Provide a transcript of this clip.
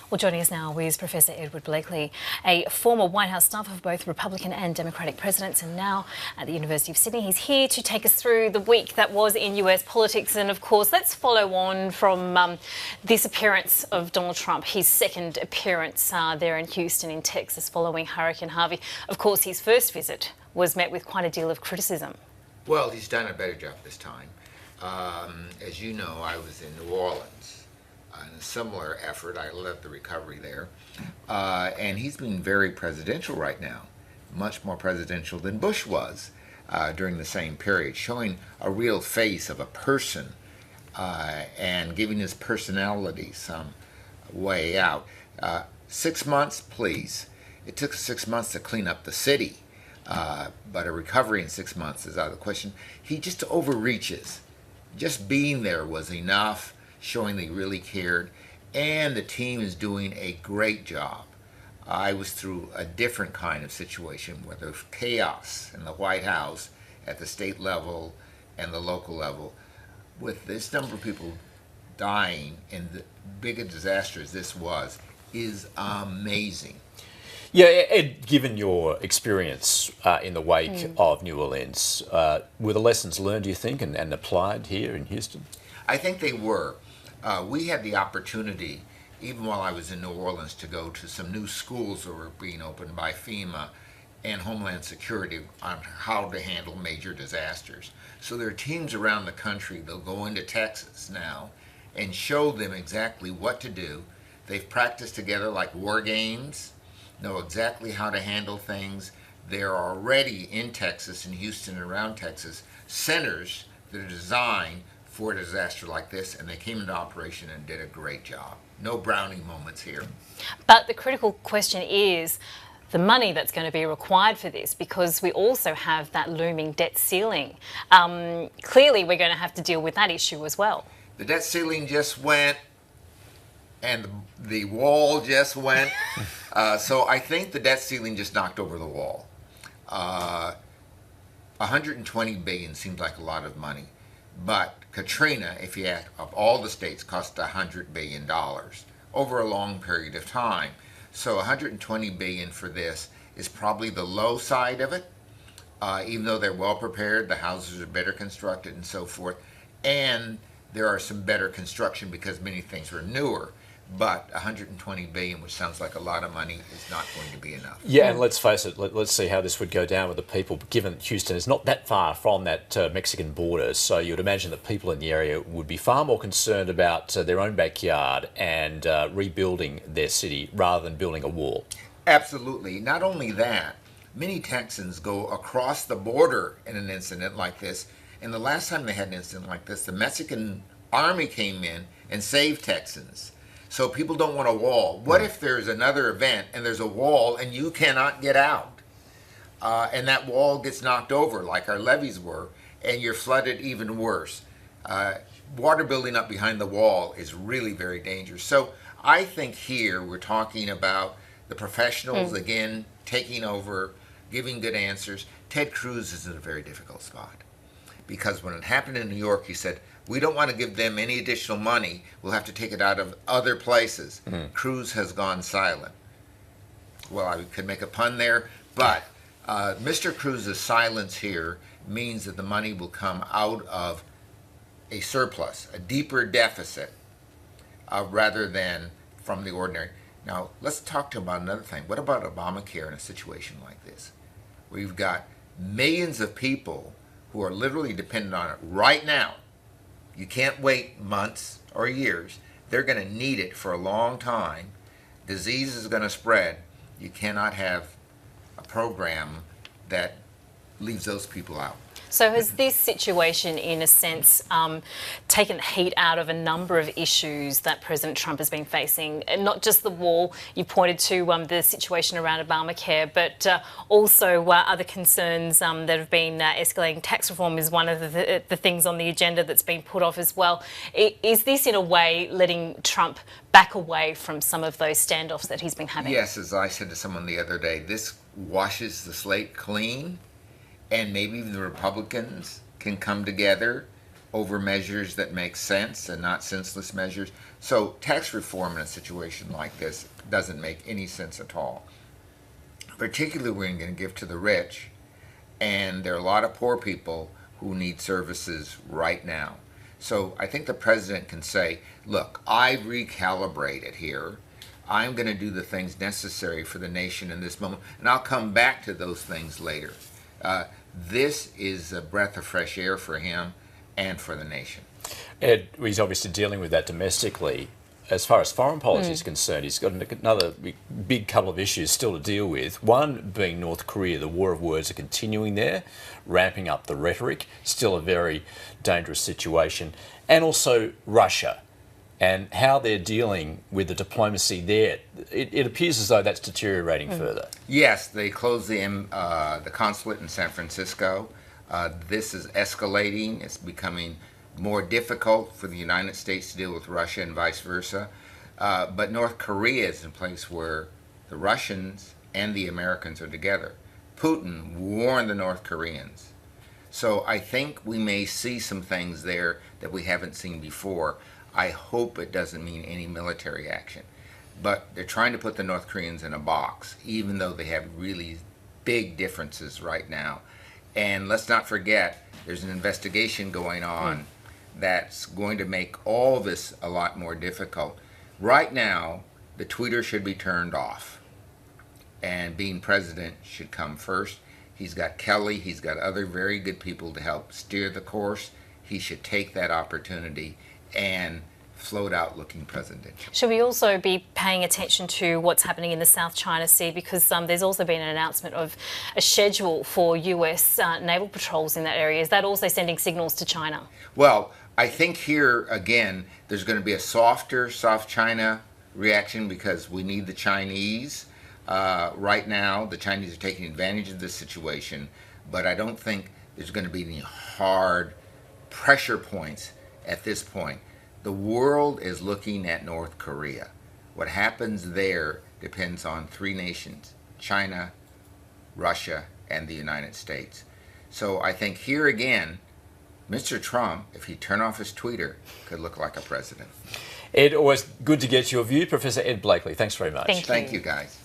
Well, joining us now is Professor Edward Blakely, a former White House staffer of both Republican and Democratic presidents, and now at the University of Sydney. He's here to take us through the week that was in US politics. And of course, let's follow on from this appearance of Donald Trump, his second appearance there in Houston in Texas following Hurricane Harvey. Of course, his first visit was met with quite a deal of criticism. Well, he's done a better job this time. As you know, I was in New Orleans in a similar effort. I led the recovery there. And he's been very presidential right now, much more presidential than Bush was during the same period, showing a real face of a person and giving his personality some way out. 6 months, please. It took 6 months to clean up the city, but a recovery in 6 months is out of the question. He just overreaches. Just being there was enough, showing that he really cared, and the team is doing a great job. I was through a different kind of situation where there was chaos in the White House at the state level and the local level. With this number of people dying and the big a disaster as this was, is amazing. Yeah, Ed, given your experience in the wake of New Orleans, were the lessons learned, do you think, and applied here in Houston? I think they were. We had the opportunity, even while I was in New Orleans, to go to some new schools that were being opened by FEMA and Homeland Security on how to handle major disasters. So there are teams around the country that'll go into Texas now and show them exactly what to do. They've practiced together like war games, know exactly how to handle things. There are already in Texas, in Houston and around Texas, centers that are designed for a disaster like this, and they came into operation and did a great job. No Browning moments here. But the critical question is the money that's going to be required for this, because we also have that looming debt ceiling. Clearly, we're going to have to deal with that issue as well. The debt ceiling just went, and the wall just went. So I think the debt ceiling just knocked over the wall. 120 billion seems like a lot of money, but Katrina, if you add up all the states, cost $100 billion over a long period of time. So 120 billion for this is probably the low side of it, even though they're well prepared, the houses are better constructed and so forth, and there are some better construction because many things were newer. But 120 billion, which sounds like a lot of money, is not going to be enough. Yeah, and let's face it, let's see how this would go down with the people, given Houston is not that far from that Mexican border, so you would imagine that people in the area would be far more concerned about their own backyard and rebuilding their city rather than building a wall. Absolutely. Not only that, many Texans go across the border in an incident like this, and the last time they had an incident like this, the Mexican army came in and saved Texans. So people don't want a wall. What if there's another event and there's a wall and you cannot get out? And that wall gets knocked over like our levees were, and you're flooded even worse. Water building up behind the wall is really very dangerous. So I think here we're talking about the professionals, again, taking over, giving good answers. Ted Cruz is in a very difficult spot, because when it happened in New York, he said, we don't want to give them any additional money. We'll have to take it out of other places. Cruz has gone silent. Well, I could make a pun there, but Mr. Cruz's silence here means that the money will come out of a surplus, a deeper deficit, rather than from the ordinary. Now, let's talk to him about another thing. What about Obamacare in a situation like this? We've got millions of people who are literally dependent on it right now. You can't wait months or years. They're going to need it for a long time. Disease is going to spread. You cannot have a program that leaves those people out. So has this situation, in a sense, taken the heat out of a number of issues that President Trump has been facing? And not just the wall, you pointed to the situation around Obamacare, but also other concerns that have been escalating. Tax reform is one of the things on the agenda that's been put off as well. Is this, in a way, letting Trump back away from some of those standoffs that he's been having? Yes, as I said to someone the other day, this washes the slate clean. And maybe even the Republicans can come together over measures that make sense and not senseless measures. So tax reform in a situation like this doesn't make any sense at all. Particularly when you're going to give to the rich, and there are a lot of poor people who need services right now. So I think the president can say, look, I've recalibrated here. I'm going to do the things necessary for the nation in this moment, and I'll come back to those things later. This is a breath of fresh air for him and for the nation. Ed, he's obviously dealing with that domestically. As far as foreign policy is concerned, he's got another big couple of issues still to deal with. One being North Korea. The war of words are continuing there, ramping up the rhetoric, still a very dangerous situation. And also Russia and how they're dealing with the diplomacy there. It appears as though that's deteriorating further. Yes, they closed the consulate in San Francisco. This is escalating. It's becoming more difficult for the United States to deal with Russia and vice versa. But North Korea is a place where the Russians and the Americans are together. Putin warned the North Koreans. So I think we may see some things there that we haven't seen before. I hope it doesn't mean any military action. But they're trying to put the North Koreans in a box, even though they have really big differences right now. And let's not forget, there's an investigation going on that's going to make all this a lot more difficult. Right now, the tweeter should be turned off, and being president should come first. He's got Kelly, he's got other very good people to help steer the course. He should take that opportunity and float out looking presidential. Should we also be paying attention to what's happening in the South China Sea, because there's also been an announcement of a schedule for US naval patrols in that area. Is that also sending signals to China? Well, I think here, again, there's going to be a softer South China reaction because we need the Chinese. Right now, the Chinese are taking advantage of this situation, but I don't think there's going to be any hard pressure points at this point. The world is looking at North Korea. What happens there depends on three nations: China, Russia, and the United States. So I think here again, Mr. Trump, if he turned off his tweeter, could look like a president. Ed, always good to get your view. Professor Ed Blakely, thanks very much. Thank you. Thank you, guys.